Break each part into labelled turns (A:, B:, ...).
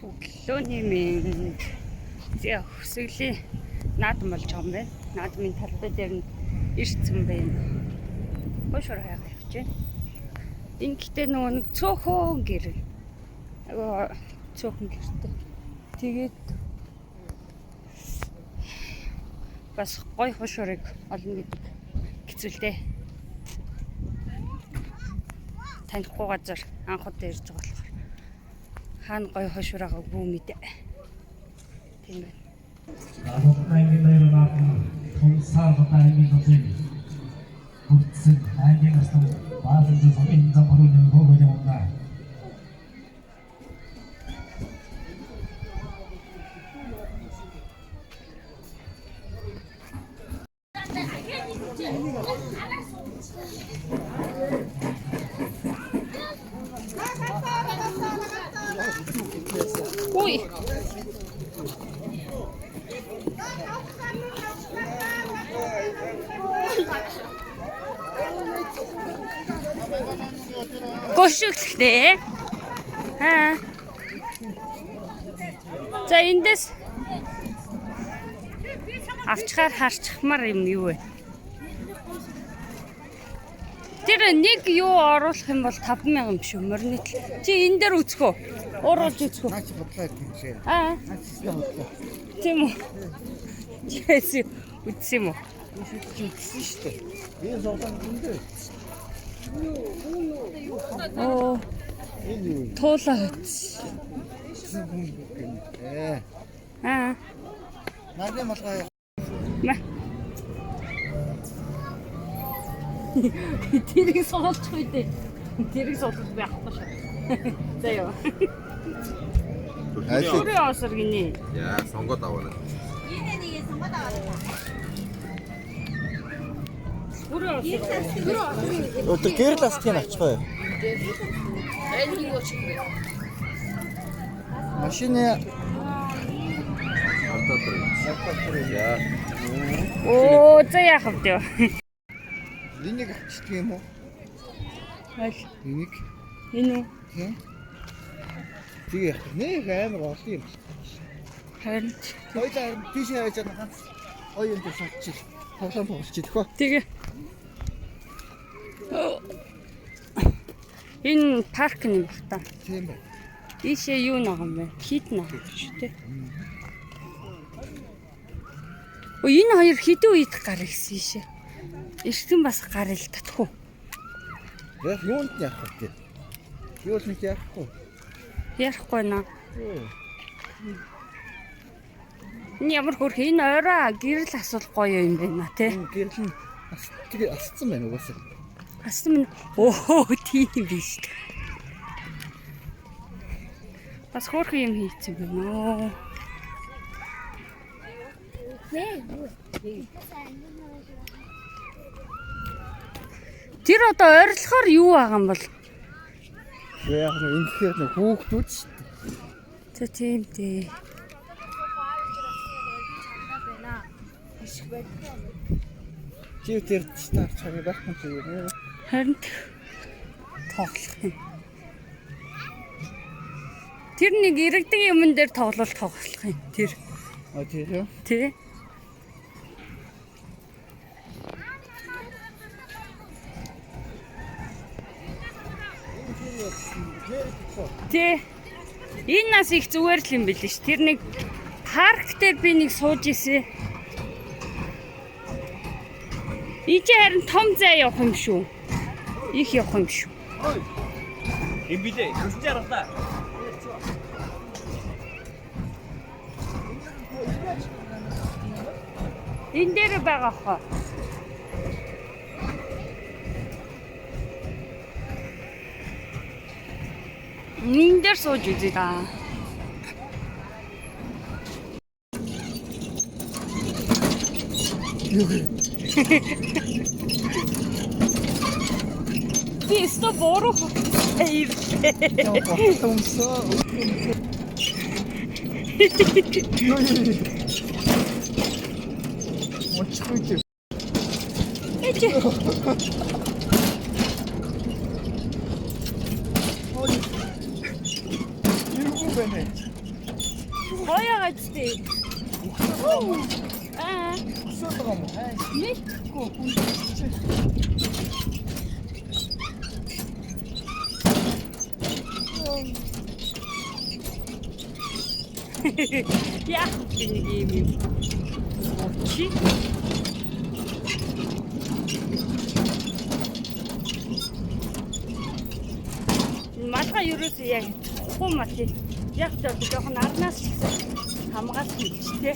A: Өглөөний минь өсөглөө наадам болж байгаа юм байна. Наадмын талбай дээр нь ирсэн байна. Гошор хайгаа явж байна. Энэ гэтээ нөгөө нэг цөөхөн гэр. Агуу цөөхөн гэртэй. Тэгээд бас гой хошорыг олно гэдэг хэцүүлтэй. Танихгүй газар анх удаа ирж байгаа болохоор хаана гой хошуураагаа бүү мэдээ. Тийм байна. Ui. Гошигтэй. Аа. За эндээс авчгаар харчихмаар юм юу вэ? Тэр нэг юу оруулах юм бол 5,000 юм шүү. Морины. Чи энэ дээр үзэхөө. Уруулж үзэхөө.
B: Наач бодлоо тийм.
A: Аа. Тийм үү? Яс үзсэн юм уу?
B: Үзсэн шүү дээ. Энэ зовлон үндэ.
A: Оо.
B: Энэ юу?
A: Туулаа хөтс. Аа.
B: Нарны малгай.
A: Тэрийг суулчих үү дээ. Тэрийг суулчих би авахгүй шээ. За яа. Өөрийн осор гинэ.
C: Яа, сонгоод аваа.
D: Нэг сонгоод аваа.
A: Өөрийн осор.
B: Өдөр гэр ластыг авчихгүй.
A: Энэ юу ч юм бэ?
B: Машины
C: Яа.
A: Оо, за яах вэ?
B: энийг авчихдаг юм уу?
A: Аль.
B: Энийг.
A: Энэ үү?
B: Тийм. Тэгээ нэг амар олон юм.
A: Харин
B: Хоёлаа тийшээ хайж байгаа ганц оюун дэвшилч. Тоглоом тоглолч идэх ба.
A: тэгээ. Энэ парк нэг баг та.
B: Тийм бай.
A: Ийшээ юу нэг юм бэ? Хит нэг шүү дээ. Оо энэ хоёр хэдэн үед гар ирсэн ийшээ. Эртхэн бас гар ил татхгүй.
B: Яг юунд яах вэ? Юу л нэг яахгүй.
A: Ярихгүй наа. Энэ ямар хөрх энэ орой гэрэл асуул гоё юм байна те.
B: Энэ гэрэл нь тэгээ асцсан байна угаасаа.
A: Асан оо тийм биш. Бас хөрх юм хийцэн байна. Тэр одоо ойрлохоор юу байгаа юм бол?
B: Яг нэг ингэхээр нэг хүүхдүүд шүү дээ.
A: За тийм дээ.
B: Чи тэр стар чагаа байхгүй юм.
A: Харин тоглох юм. Тэр нэг иргэдэг юмн дээр тоглох юм. Тэр.
B: А тийм.
A: Тэ. Тэ. Энэ нас их зүгээр л юм биш. Тэр нэг парк дээр би нэг сууж исэн. Ичээ харин том зай явах юм шүү. Их явах юм шүү.
C: Им билээ, хүсэж ярахта.
A: Энэ дээр байгаа хаа. Энэ дээр сууж үзье да. Би сто бороо
B: Иргүү байна.
A: Гоё газтэй. Аа.
B: Өсөж байгаа юм уу?
A: Мэдгүй. Яах вэ нэг юм. Чи малгай ерөөсөө яг хуу мал яг л жоохон арнаас хамгаалсан гэж тий.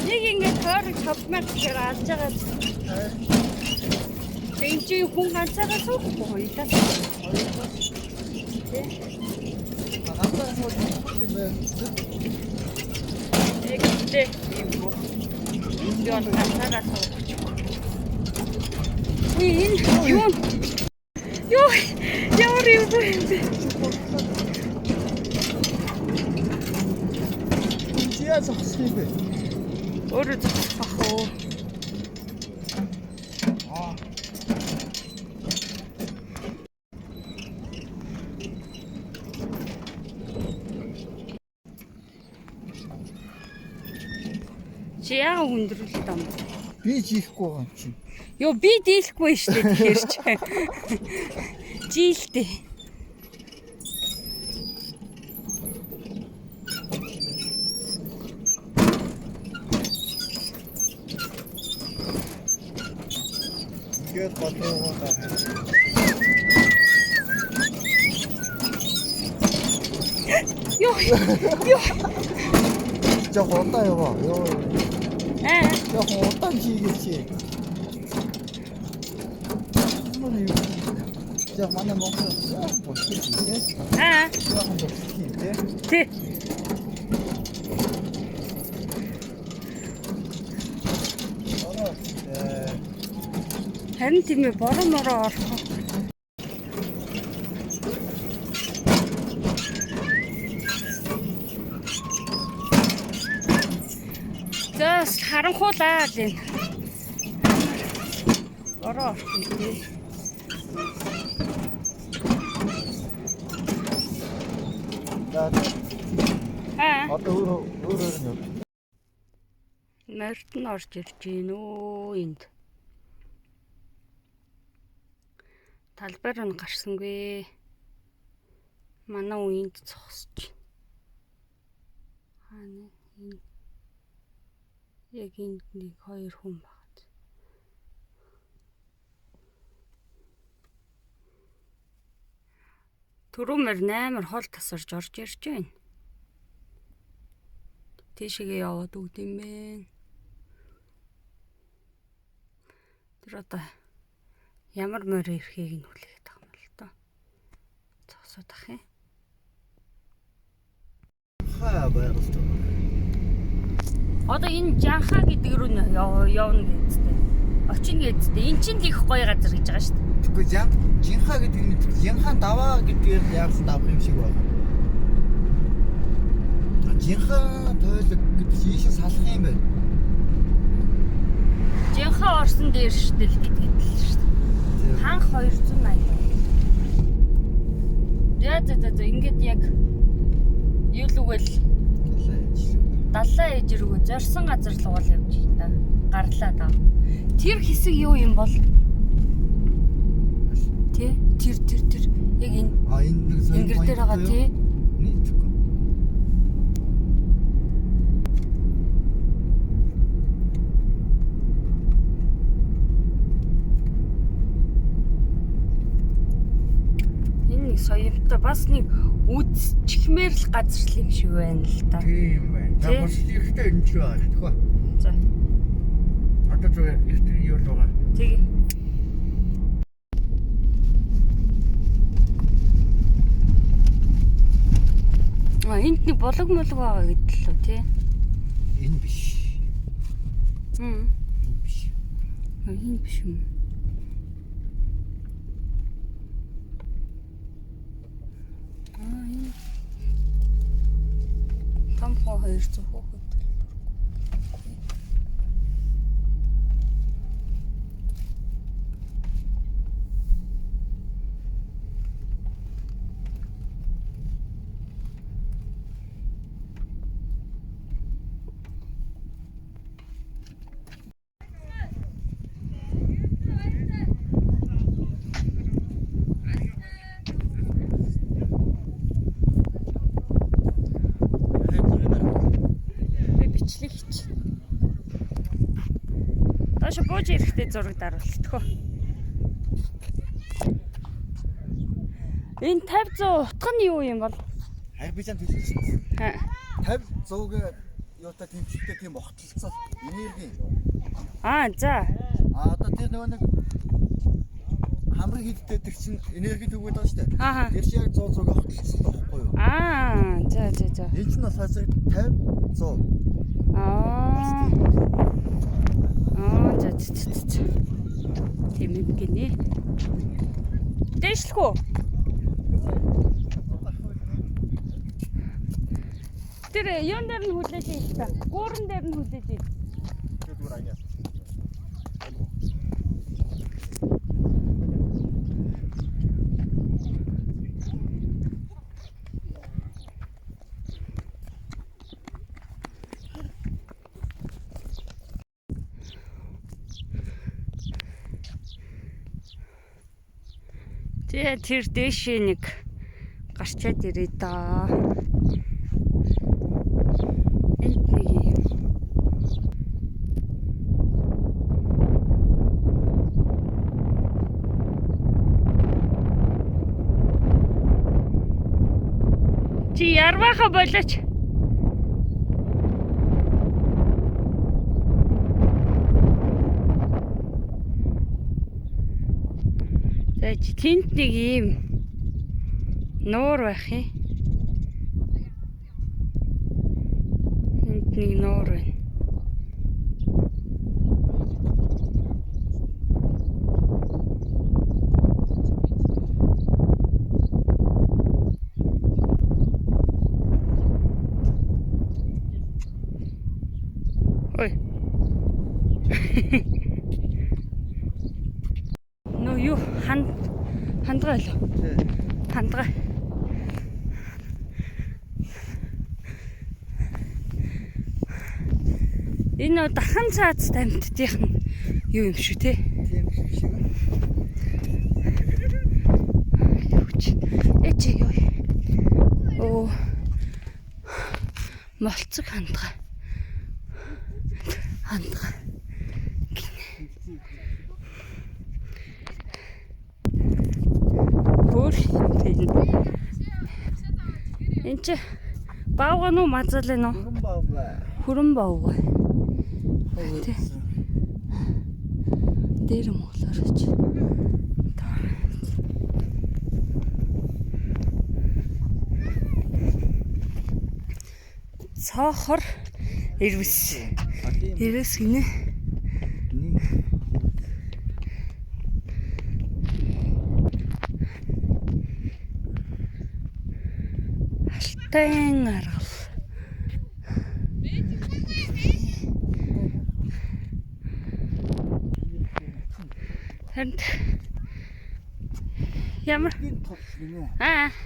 A: Нэг ингэ тойрог шопмаар тэр алж байгаа. Энд чи хүн ганцаараа суухгүй хоёлаа. Тий.
B: Ганцаар хол юм байна.
A: Эгтэй юм уу? Yon ганцаараа суухгүй. Энэ юу? Юу? Ямар юм бэ?
B: Чи яаж зогсох юм бэ?
A: Өөрөө зогсох бах уу? Чи яагаад хүндрүүлээд юм бэ?
B: Би жихгүй байгаа юм чи.
A: Йоо би дийлэхгүй шүү дээ тэгэхээр чи. Жилдээ.
B: Гээд бодлоо байгаа.
A: Йоо.
B: Жоо удаа яваа. Йоо.
A: Аа.
B: Жоо удаан хийгээч. Жоо манай Монгол болчих юм тий.
A: Аа.
B: Жоо болчих юм тий.
A: Тий. Харин тийм ээ бороо мороо орох. Зас харанхуулаа л энэ. Бороо орох юм тий.
B: Одоо өөрөө нь.
A: Морьд нь орж ирж гин үү энд. Талбайр нь гарсангүй. Манай үеинд зогсож. Хаана энэ яг энд нэг хоёр хүн багт. Түрүүмэр 8 хол тасарч орж ирж байна. Тийшээ яваад үгд юм бэ. Тэр одоо ямар морь ирэхийг нь хүлээгээд байгаа юм л доо. Зогсоод ах юм.
B: Хаа байгаад.
A: Одоо энэ Жанха гэдэг рүү явна гэжтэй. Очино гэжтэй. Эн чинь их гоё газар гэж байгаа шүү дээ.
B: Тэгвэл Жинха гэдэг нь Жинхан даваа гэдгээр яасан давах юм шиг байна. Жинхан тойлог гэдэг ийшээ салах юм байна.
A: Жанха орсон дээр шүү дээ л гэдэг л шүү дээ. Ханх 280. За ингээд яг юу л үгэл далайн ээж рүү зорсон газар л уул явж байна да. Гарлаа да. Тэр хэсэг юу юм бол? Тэ? Тэр. Яг энэ.
B: Энэ нэг зөв.
A: Ингэр дээр байгаа тий.
B: Нийтгүй.
A: Энэ нэг соёвтой бас нэг үдчихмээр л газар л юм шиг байна л да.
B: Тийм байна. Та бас ихтэй энэ ч байна тэгэхгүй.
A: За.
B: Одоо зүгээр ихтэй юу л байгаа.
A: Тэгээ. Энд нэг болог байгаа гэдэг лөө тий.
B: Энэ биш.
A: Энэ биш юм. Энэ там хоо 200 хүүхэд. Тэ зураг даруулчихгүй. Энэ 50-100 утга нь юу юм бол?
B: Хайрбижан төлөвлөсөн. 50-100-г юутай тэмцэлтэй тийм огтлцол энерги.
A: За.
B: Одоо тэр нэг хамрын хилтэй тэр чин энерги төгөөд байгаа шүү дээ. Тэр шиг яг 100-100 огтлцол байхгүй юу?
A: За.
B: Энэ чинь бас хасаг 50-100.
A: За. Тийм юм гинэ. Дэшлэх үү? Тэр юун дээр нь хүлээж ийх та. Гууран дээр нь хүлээж ийх.
B: Зүгээр аяа.
A: Тэр дэшээ нэг гарчаад ирээ да. Энд нэг юм. Чи ярваха болооч. Тэнд нэг юм нуур байх юм. Энд нэг нуур байна. Ой. Нөө юу хандгаа л. Хандгаа. Энэ дахан цаац тамтдийнх нь юу юм шүү те?
B: Тийм шиг.
A: Эч юу. Оо. Молцог хандгаа. Энд чи баавган уу мазалын уу? Хүрэн баавгай. Дээр мөглөрөж. Цаахар ирвэс. Ирвэс гинэ. Алтан аргал. Харин ямар
B: тол гинэ.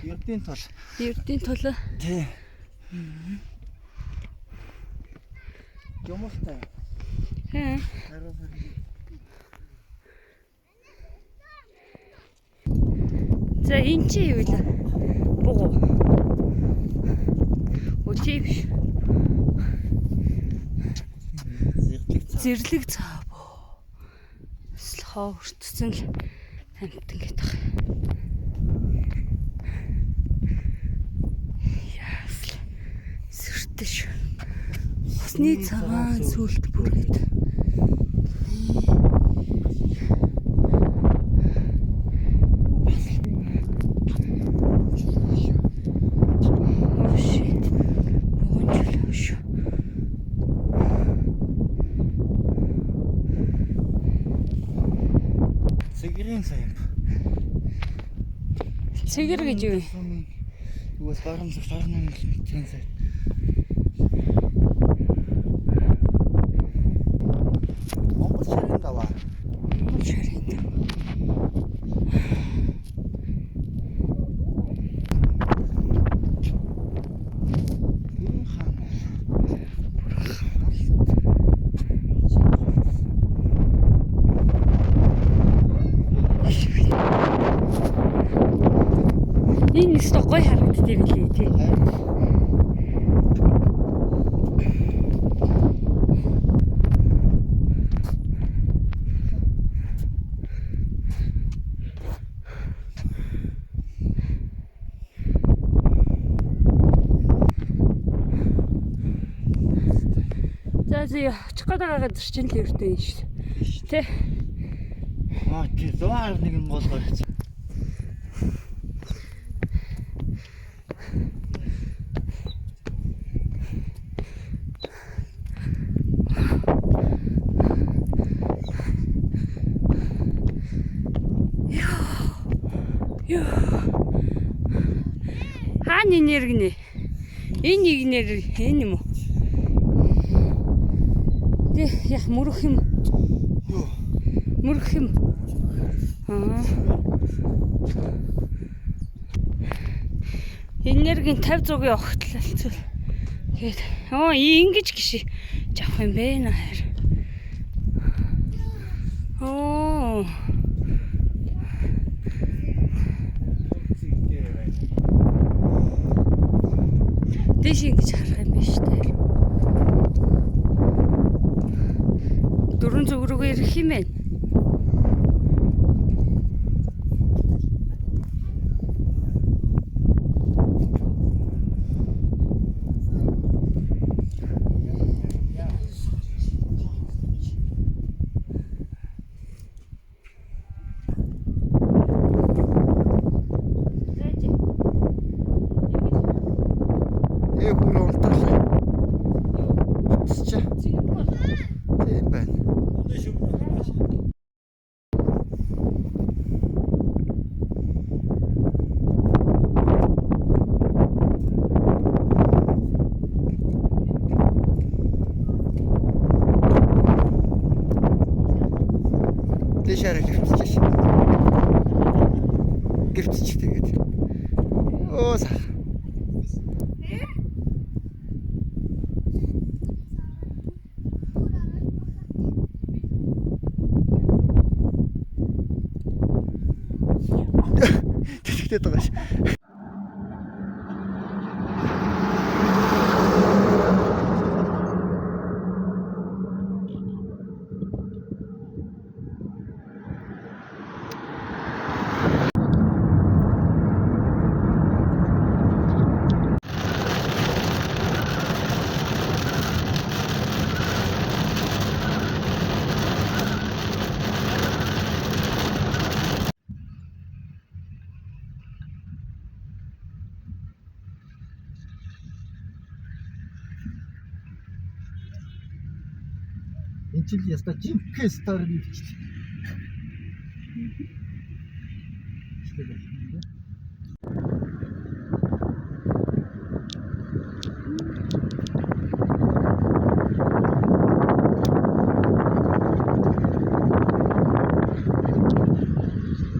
B: Ердийн тол.
A: Ердийн тол.
B: Тий. Юмстай.
A: За энэ чи юу вэ? Бугу. Өчив. Зэрлэг цаа боо. Ховртсон л амтан гэдэг. Яас. Сэртэш. Усны цагаан сүлт бүргээд. Цэгэр гэж юу?
B: Юус гарам сарнаа мэдсэн сайд. Монгол ширэн даваа.
A: Монгол ширэн. Энэ их гоё харагддаг билээ тий. чоколадаа гадар чинь л өртөө юм шүү. Тэ.
B: тий 111 болгоо гэсэн.
A: Хааны нэр гинэ. Энэ нэгнэр энэ юм уу? Тэ яг мөрөх юм.
B: Юу?
A: Мөрөх юм. Энергийн 50 100-ийн огтлалцвал. Тэгээд ингэж гişи авах юм бэ нээр. Дэш ингэж харах юм биш үү? Дөрөн зүг рүүгээ ирэх юм байна.
B: Бүр унтаалаа. Тийм байна. Дэшээр гэрчиж. Гэрчиж тэгээд. Сах. Тэтгэдэг байгаа ш. Энэ чинь яста жимхээ стар хийчихлээ.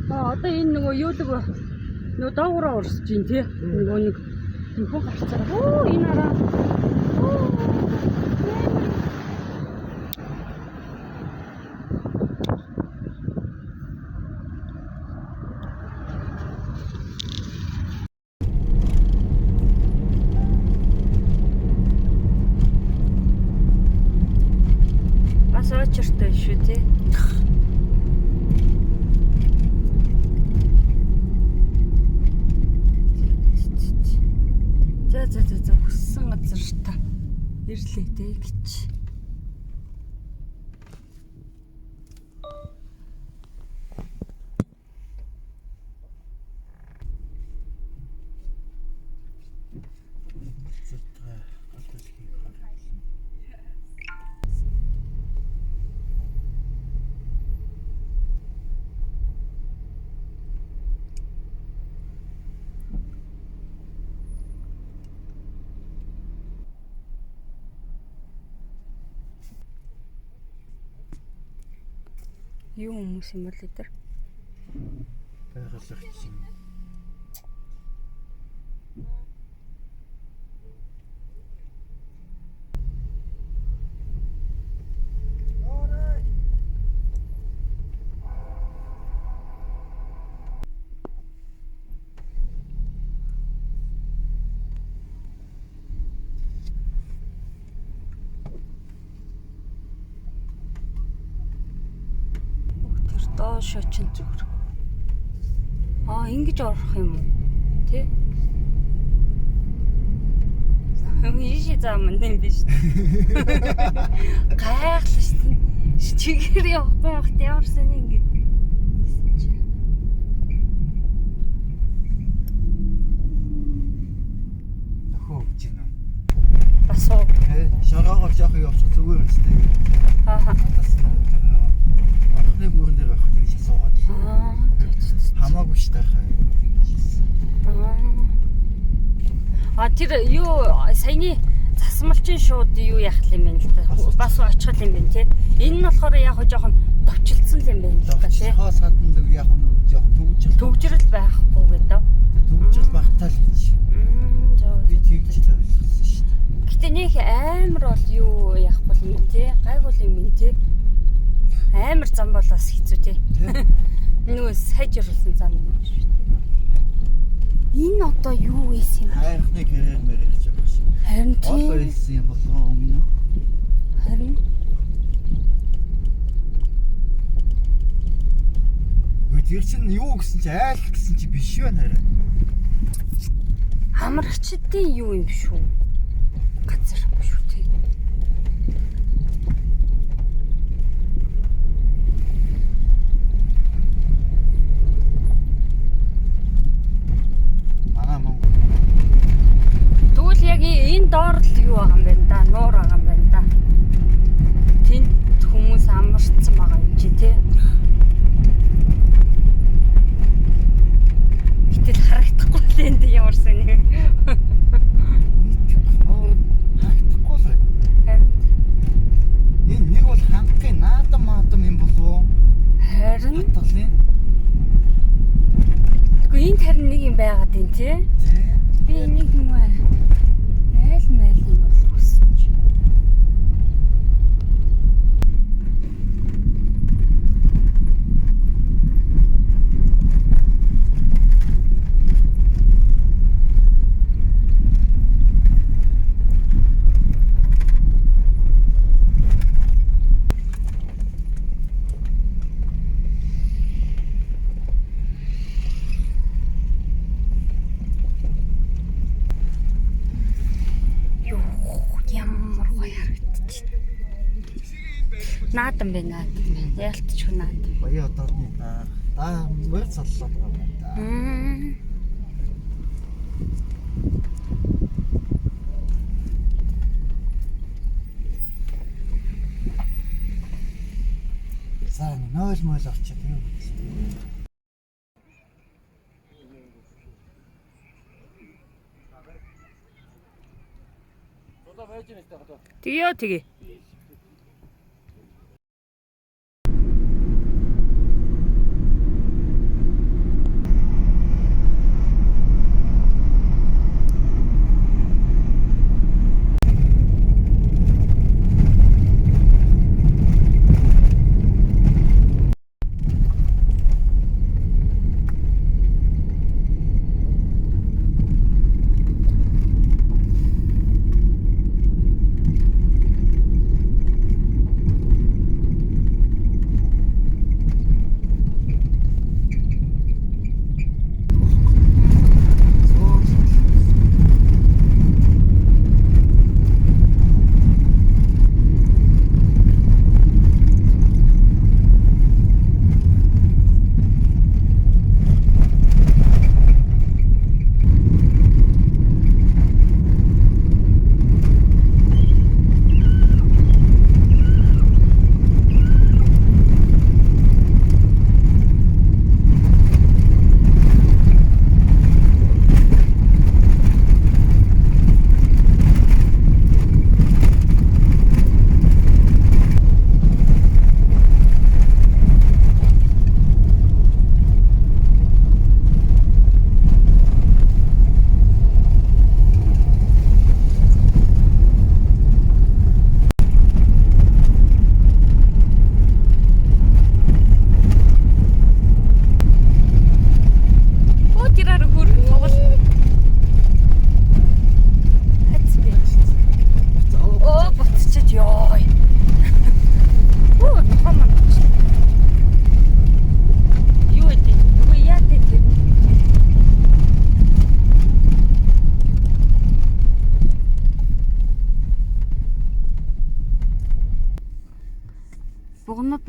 A: Одоо энэ нөгөө юулэг нөгөө доогоороо урсж байна тий. Нөгөө нэг нөхөө гарцаа. Энэ араа. Очиртой шүү тий. За хүссэн газар та ирлээ дээ гэж. Юу хүмүүс юм бол эдэр?
B: Байгалагч юм.
A: Доош очин зүгээр. Ингэж орох юм уу? Тэ? Ийшээ зааман юм биш. Гайхлаа шүү. Чигээр явахгүй байхад ямарсан ингэ.
B: Нөхөө гэж юм.
A: Бас уу.
B: Шороогоор жоох явчих зүгээр үстэй.
A: Аа.
B: Ахны бүрэн дээр байх гэж суугаад. Хамаагүй штэ хаа.
A: Тэр юу саяны засмалчин шууд юу яах юм бэ л да. Бас очихл юм байна тий. Энэ нь болохоор яг жоохон товчлцсон юм байна л да тий.
B: Хоос гадна л яг нь жоохон
A: төгжрөл байхгүй гэдэг.
B: Төгжрөл багтаал гэж. Би тэгж л ойлгосон шүү дээ.
A: Гэтэ нэг амар бол юу яах бол юм тий. Гайгүй юм тий. Амар зам бол бас хэцүү тий. Нүү сайжруулсан зам юм шүү дээ. Энэ одоо юу ийс юм бэ?
B: Хайхны гэрээр мэрэг гэж байгаа шүү.
A: Харин тийм.
B: Одоо ийсэн юм болоо өмнө.
A: Харин
B: тэр чинь юу гэсэн чи айл гэсэн чи биш байна хараа.
A: Хамрагчдын юу юм шүү. Газар юм шүү тий. Тэгвэл яг энэ доор л юу байгаа юм бэ да? Нуур байгаа юм байна да. Тэнд хүмүүс амарцсан байгаа юм чи тий. Гэтэл харагдахгүй л энд ямарсан юм.
B: Харагдахгүй л.
A: Харин
B: Энэ нэг бол хангахын наадам юм болов.
A: харин
B: Батгалын.
A: Тэгвэл энд харин нэг юм байгаад байна тий. Би энийг нүмэ айл майл юм бол хүсэж. Наадам бэ наадам. Ялтч хүн наадам.
B: Баяа одоодны мөр цаллаад байгаа юм да. За нойл мөл орчих юм.
A: Тэгээ.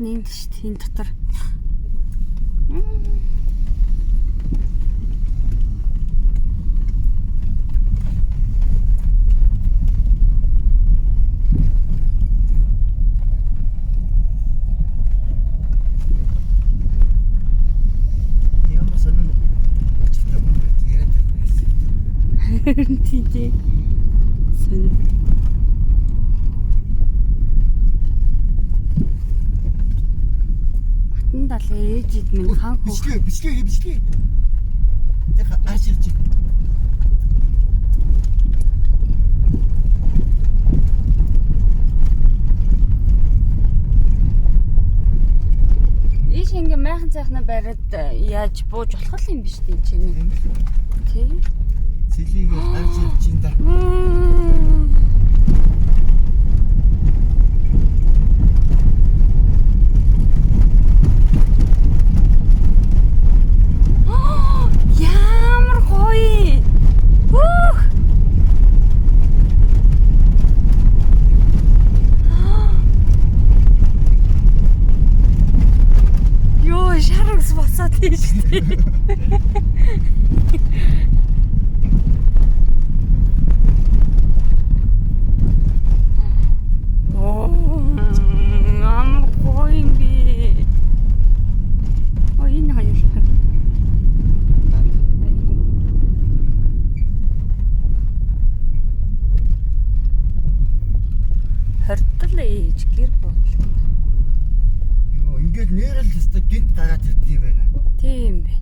A: энд шүү дээ. Энэ дотор.
B: Ямар сонин очтой юм бэ? Тэгээд
A: Харин тийээ. Сэн. Батан далын ээжид минь хаан хөө.
B: бичлэг. Яг ааширч.
A: Иш ингээ майхан цайхна бариад яаж бууж болох юм биш үү чинь. Тий.
B: Цэлийг ааширч ин да.
A: Ямар гоё. Хөх. Ёо, шаргас босоод тийш тий. Ямар гоё юм бэ. Энэ хоёр. Хортол ээж гэр бодлоо.
B: Йоо, ингээд нэрэл өстө гинт гараад ирдэг юм байна.
A: Тийм бэ.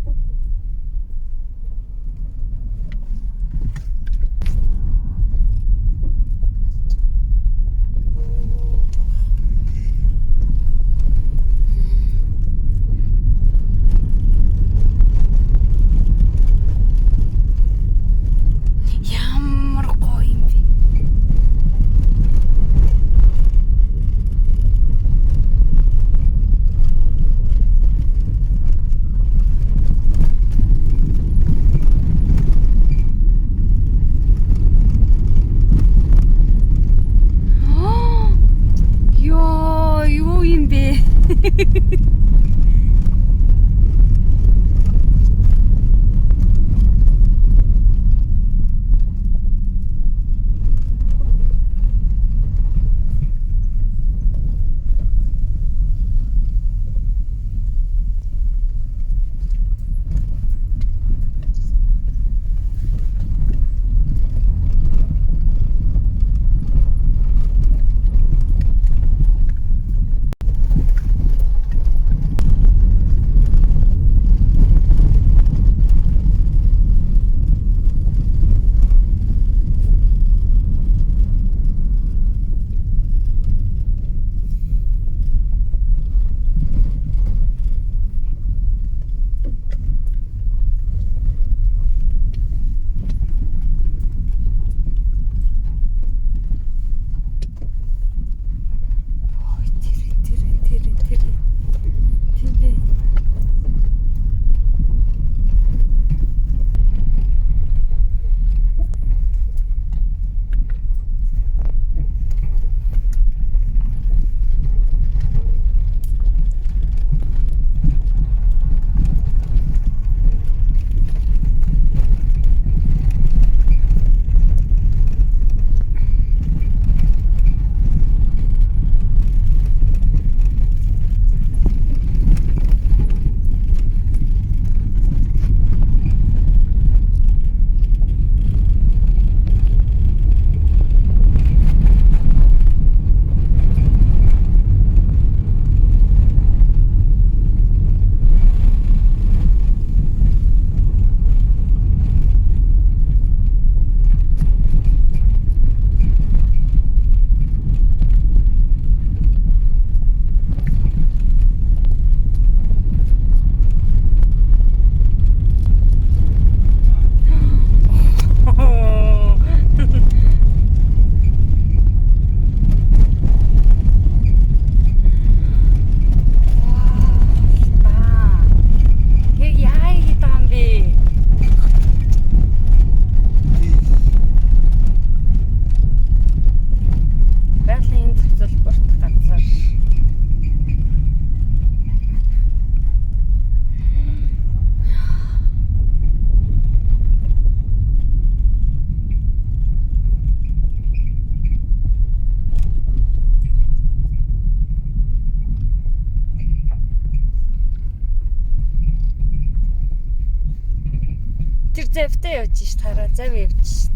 A: Тэр завтай явж ш тараа зав явж ш.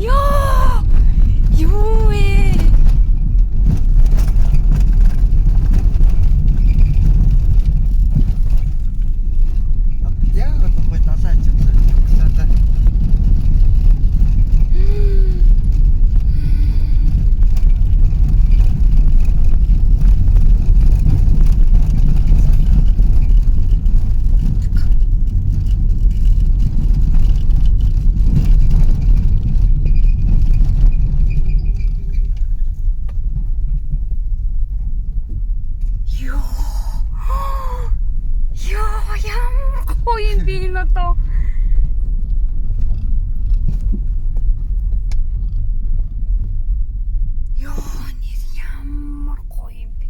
A: Яа! Юу вэ?
B: Яа, одоо хой далаа ч юм. Сата.
A: To. Ёо, нэр ямар гоё юм бэ.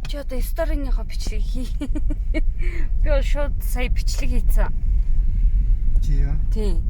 A: Чи одоо сториныхоо бичлэг хий. Би шууд сая бичлэг хийцэн.
B: Чи яа?
A: Тийм.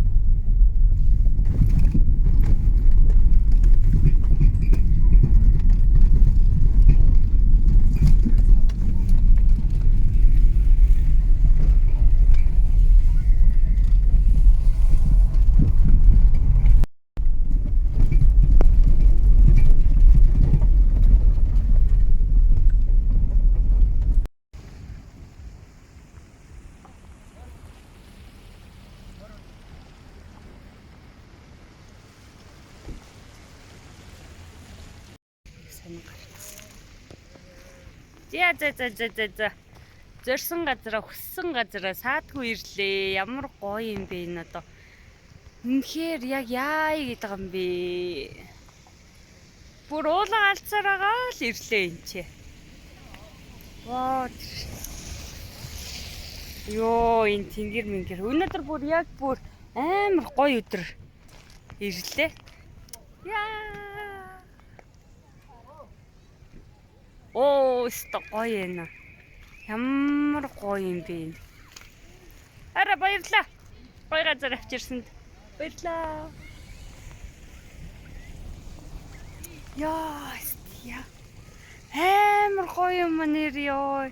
A: За. Зорсон газараа хүссэн газараа саадгүй ирлээ. Ямар гоё юм бэ энэ одоо. Үнэхээр яг яа гэдэг юм бэ? Бүр уулан алцаар байгаа л ирлээ энэ чи. Воо. Йоо, энэ тэнгэр мингэр. Өнөөдөр бүр яг бүр амар гоё өдөр ирлээ. Яа. Оо, өстө гоё юм. Ямар гоё юм бэ. Ара баярлаа. Гоё газар авчирсанд баярлаа. Яа, амар гоё юм нэр ёо.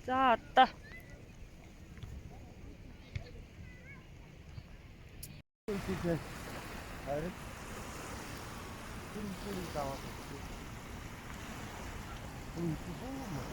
A: За одоо
B: 이제 아래 꿀꿀이 나와서 뭐